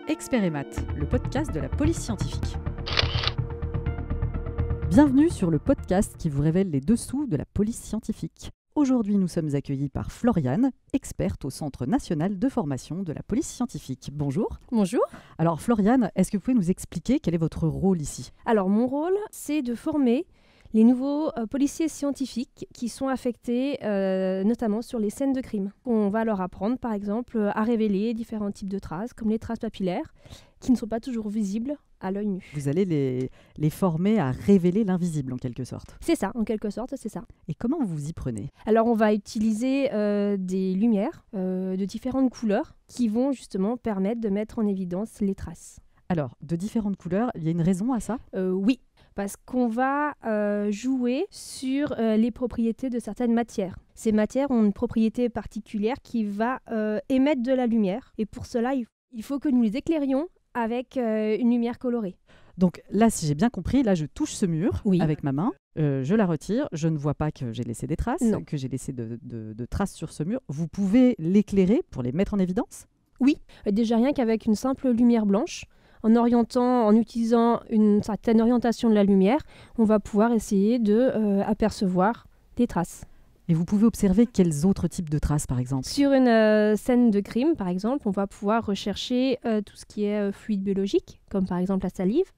Expert et Maths, le podcast de la police scientifique. Bienvenue sur le podcast qui vous révèle les dessous de la police scientifique. Aujourd'hui, nous sommes accueillis par Floriane, experte au Centre national de formation de la police scientifique. Bonjour. Bonjour. Alors Floriane, est-ce que vous pouvez nous expliquer quel est votre rôle ici ? Alors mon rôle, c'est de former les nouveaux policiers scientifiques qui sont affectés notamment sur les scènes de crime. On va leur apprendre par exemple à révéler différents types de traces, comme les traces papillaires, qui ne sont pas toujours visibles à l'œil nu. Vous allez les former à révéler l'invisible en quelque sorte. C'est ça, en quelque sorte, c'est ça. Et comment vous y prenez ? Alors on va utiliser des lumières de différentes couleurs qui vont justement permettre de mettre en évidence les traces. Alors, de différentes couleurs, il y a une raison à ça ? Oui, parce qu'on va jouer sur les propriétés de certaines matières. Ces matières ont une propriété particulière qui va émettre de la lumière. Et pour cela, il faut que nous les éclairions avec une lumière colorée. Donc là, si j'ai bien compris, là je touche ce mur avec ma main, je la retire, je ne vois pas que j'ai laissé des traces, que j'ai laissé de traces sur ce mur. Vous pouvez l'éclairer pour les mettre en évidence ? Oui, déjà rien qu'avec une simple lumière blanche, en utilisant une certaine orientation de la lumière, on va pouvoir essayer d'apercevoir des traces. Et vous pouvez observer quels autres types de traces, par exemple ? Sur une scène de crime, par exemple, on va pouvoir rechercher tout ce qui est fluide biologique, comme par exemple la salive.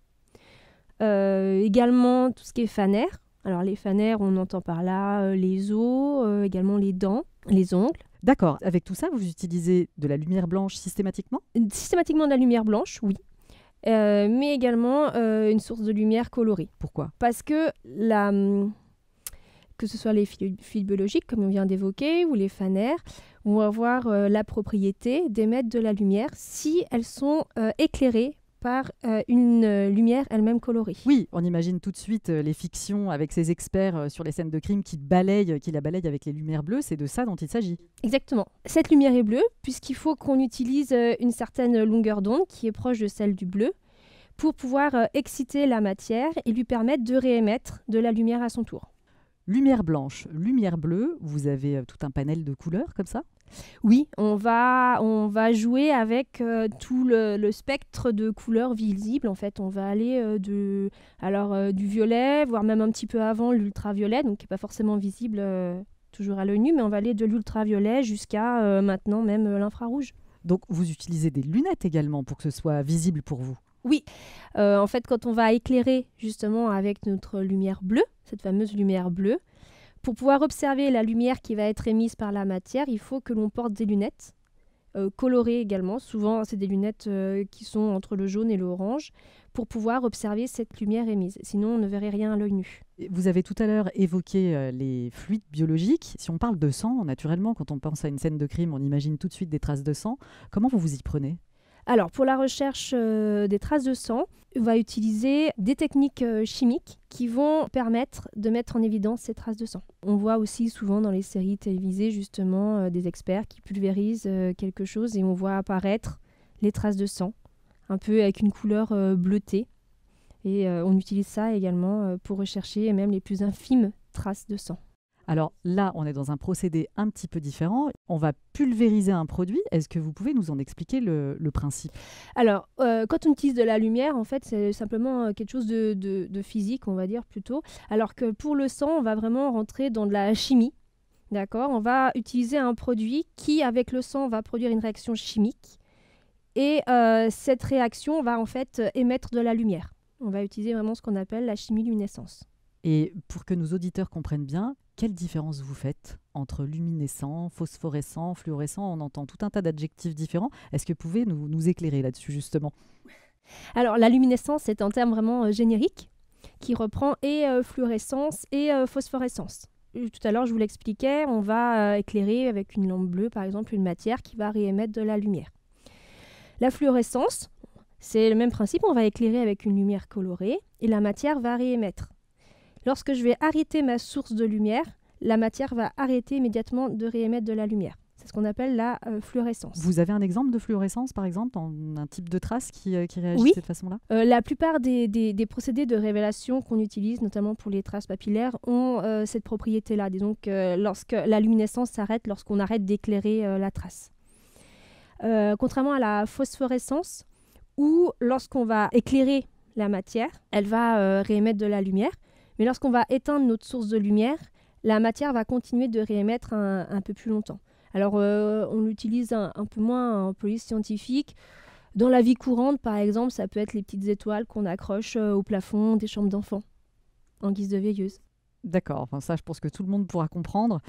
Également tout ce qui est phanère. Alors les phanères, on entend par là les os, également les dents, les ongles. D'accord. Avec tout ça, vous utilisez de la lumière blanche systématiquement ? Systématiquement de la lumière blanche, oui. Mais également une source de lumière colorée. Pourquoi ? Parce que que ce soit les fluides biologiques, comme on vient d'évoquer, ou les phanères, vont avoir la propriété d'émettre de la lumière si elles sont éclairées par une lumière elle-même colorée. Oui, on imagine tout de suite les fictions avec ces experts sur les scènes de crime qui la balayent avec les lumières bleues. C'est de ça dont il s'agit. Exactement. Cette lumière est bleue puisqu'il faut qu'on utilise une certaine longueur d'onde qui est proche de celle du bleu pour pouvoir exciter la matière et lui permettre de réémettre de la lumière à son tour. Lumière blanche, lumière bleue, vous avez tout un panel de couleurs comme ça ? Oui, on va jouer avec tout le spectre de couleurs visibles. En fait, on va aller du violet, voire même un petit peu avant l'ultraviolet, donc qui n'est pas forcément visible toujours à l'œil nu, mais on va aller de l'ultraviolet jusqu'à maintenant même l'infrarouge. Donc vous utilisez des lunettes également pour que ce soit visible pour vous ? Oui, en fait, quand on va éclairer justement avec notre lumière bleue, cette fameuse lumière bleue, pour pouvoir observer la lumière qui va être émise par la matière, il faut que l'on porte des lunettes colorées également. Souvent, c'est des lunettes qui sont entre le jaune et l'orange pour pouvoir observer cette lumière émise. Sinon, on ne verrait rien à l'œil nu. Vous avez tout à l'heure évoqué les fluides biologiques. Si on parle de sang, naturellement, quand on pense à une scène de crime, on imagine tout de suite des traces de sang. Comment vous vous y prenez ? Alors, pour la recherche des traces de sang, on va utiliser des techniques chimiques qui vont permettre de mettre en évidence ces traces de sang. On voit aussi souvent dans les séries télévisées justement des experts qui pulvérisent quelque chose et on voit apparaître les traces de sang, un peu avec une couleur bleutée. Et on utilise ça également pour rechercher même les plus infimes traces de sang. Alors là, on est dans un procédé un petit peu différent. On va pulvériser un produit. Est-ce que vous pouvez nous en expliquer le principe ? Alors, quand on utilise de la lumière, en fait, c'est simplement quelque chose de physique, on va dire plutôt. Alors que pour le sang, on va vraiment rentrer dans de la chimie. D'accord ? On va utiliser un produit qui, avec le sang, va produire une réaction chimique. Et cette réaction va en fait émettre de la lumière. On va utiliser vraiment ce qu'on appelle la chimiluminescence. Et pour que nos auditeurs comprennent bien, quelle différence vous faites entre luminescent, phosphorescent, fluorescent ? On entend tout un tas d'adjectifs différents. Est-ce que vous pouvez nous éclairer là-dessus, justement ? Alors, la luminescence, c'est un terme vraiment générique qui reprend et fluorescence et phosphorescence. Tout à l'heure, je vous l'expliquais, on va éclairer avec une lampe bleue, par exemple, une matière qui va réémettre de la lumière. La fluorescence, c'est le même principe, on va éclairer avec une lumière colorée et la matière va réémettre. Lorsque je vais arrêter ma source de lumière, la matière va arrêter immédiatement de réémettre de la lumière. C'est ce qu'on appelle la fluorescence. Vous avez un exemple de fluorescence, par exemple, un type de trace qui réagit de cette façon-là ? La plupart des procédés de révélation qu'on utilise, notamment pour les traces papillaires, ont cette propriété-là. Donc, lorsque la luminescence s'arrête, lorsqu'on arrête d'éclairer la trace. Contrairement à la phosphorescence, où lorsqu'on va éclairer la matière, elle va réémettre de la lumière. Mais lorsqu'on va éteindre notre source de lumière, la matière va continuer de réémettre un peu plus longtemps. Alors, on l'utilise un peu moins en police scientifique. Dans la vie courante, par exemple, ça peut être les petites étoiles qu'on accroche au plafond des chambres d'enfants, en guise de veilleuse. D'accord, enfin, ça, je pense que tout le monde pourra comprendre.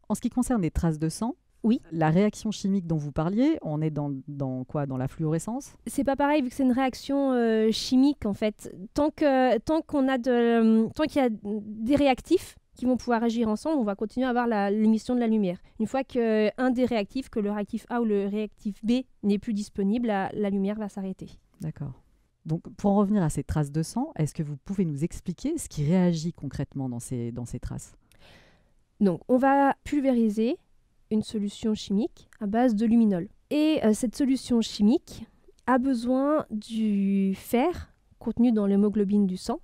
En ce qui concerne les traces de sang, oui. La réaction chimique dont vous parliez, on est dans quoi? Dans la fluorescence? C'est pas pareil, vu que c'est une réaction chimique, en fait. Tant qu'il y a des réactifs qui vont pouvoir agir ensemble, on va continuer à avoir l'émission de la lumière. Une fois qu'un des réactifs, que le réactif A ou le réactif B n'est plus disponible, la lumière va s'arrêter. D'accord. Donc, pour en revenir à ces traces de sang, est-ce que vous pouvez nous expliquer ce qui réagit concrètement dans ces traces? Donc, on va pulvériser une solution chimique à base de luminol. Et cette solution chimique a besoin du fer contenu dans l'hémoglobine du sang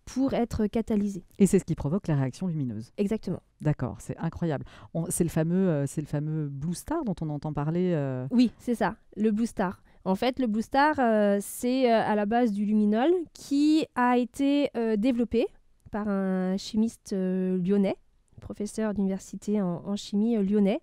pour être catalysé. Et c'est ce qui provoque la réaction lumineuse. Exactement. D'accord, c'est incroyable. C'est le fameux Blue Star dont on entend parler. Oui, c'est ça, le Blue Star. En fait, le Blue Star, c'est à la base du luminol qui a été développé par un chimiste lyonnais, professeur d'université en chimie lyonnais,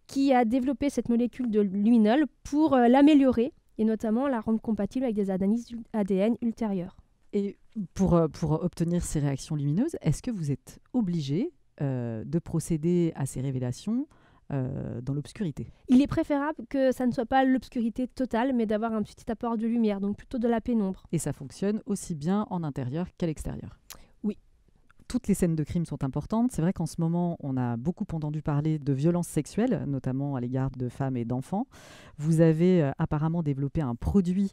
qui a développé cette molécule de luminol pour l'améliorer et notamment la rendre compatible avec des analyses ADN ultérieures. Et pour obtenir ces réactions lumineuses, est-ce que vous êtes obligé de procéder à ces révélations dans l'obscurité? Il est préférable que ça ne soit pas l'obscurité totale, mais d'avoir un petit apport de lumière, donc plutôt de la pénombre. Et ça fonctionne aussi bien en intérieur qu'à l'extérieur? Oui. Toutes les scènes de crime sont importantes. C'est vrai qu'en ce moment, on a beaucoup entendu parler de violences sexuelles, notamment à l'égard de femmes et d'enfants. Vous avez apparemment développé un produit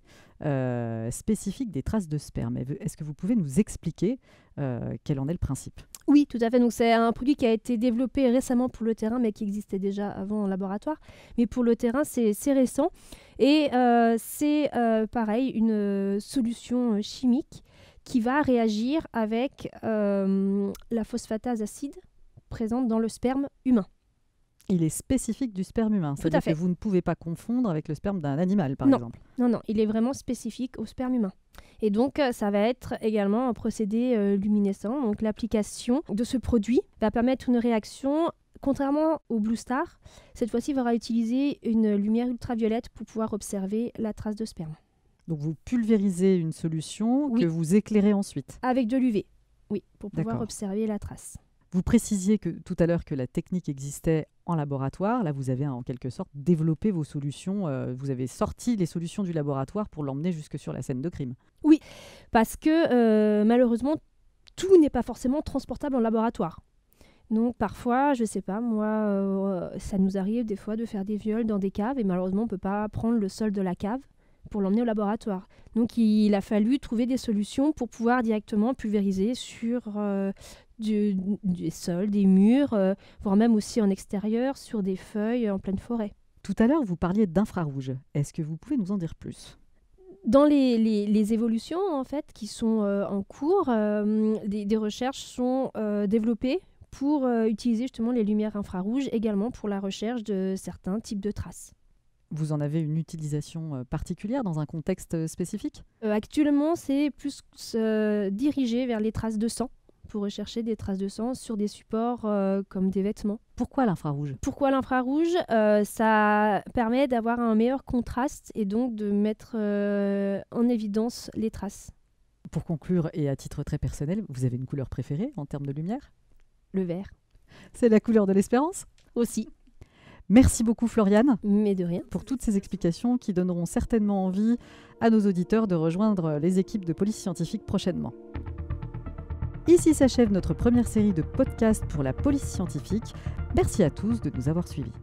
spécifique des traces de sperme. Est-ce que vous pouvez nous expliquer quel en est le principe? Oui, tout à fait. Donc, c'est un produit qui a été développé récemment pour le terrain, mais qui existait déjà avant en laboratoire. Mais pour le terrain, c'est récent. Et c'est pareil, une solution chimique qui va réagir avec la phosphatase acide présente dans le sperme humain. Il est spécifique du sperme humain. C'est-à-dire que vous ne pouvez pas confondre avec le sperme d'un animal, par exemple. Non, il est vraiment spécifique au sperme humain. Et donc, ça va être également un procédé luminescent. Donc, l'application de ce produit va permettre une réaction. Contrairement au Blue Star, cette fois-ci, il va utiliser une lumière ultraviolette pour pouvoir observer la trace de sperme. Donc, vous pulvérisez une solution que vous éclairez ensuite? Avec de l'UV, oui, pour pouvoir observer la trace. Vous précisiez tout à l'heure que la technique existait en laboratoire. Là, vous avez en quelque sorte développé vos solutions. Vous avez sorti les solutions du laboratoire pour l'emmener jusque sur la scène de crime. Oui, parce que malheureusement, tout n'est pas forcément transportable en laboratoire. Donc parfois, je ne sais pas, moi, ça nous arrive des fois de faire des viols dans des caves et malheureusement, on ne peut pas prendre le sol de la cave pour l'emmener au laboratoire. Donc il a fallu trouver des solutions pour pouvoir directement pulvériser sur des sols, des murs, voire même aussi en extérieur, sur des feuilles en pleine forêt. Tout à l'heure, vous parliez d'infrarouge. Est-ce que vous pouvez nous en dire plus ? Dans les évolutions en fait, qui sont en cours, des recherches sont développées pour utiliser justement les lumières infrarouges également pour la recherche de certains types de traces. Vous en avez une utilisation particulière dans un contexte spécifique ? Actuellement, c'est plus dirigé vers les traces de sang, pour rechercher des traces de sang sur des supports comme des vêtements. Pourquoi l'infrarouge ? Pourquoi l'infrarouge ? Ça permet d'avoir un meilleur contraste et donc de mettre en évidence les traces. Pour conclure, et à titre très personnel, vous avez une couleur préférée en termes de lumière ? Le vert. C'est la couleur de l'espérance ? Aussi. Merci beaucoup Floriane. Mais de rien. Pour toutes ces explications qui donneront certainement envie à nos auditeurs de rejoindre les équipes de police scientifique prochainement. Ici s'achève notre première série de podcasts pour la police scientifique. Merci à tous de nous avoir suivis.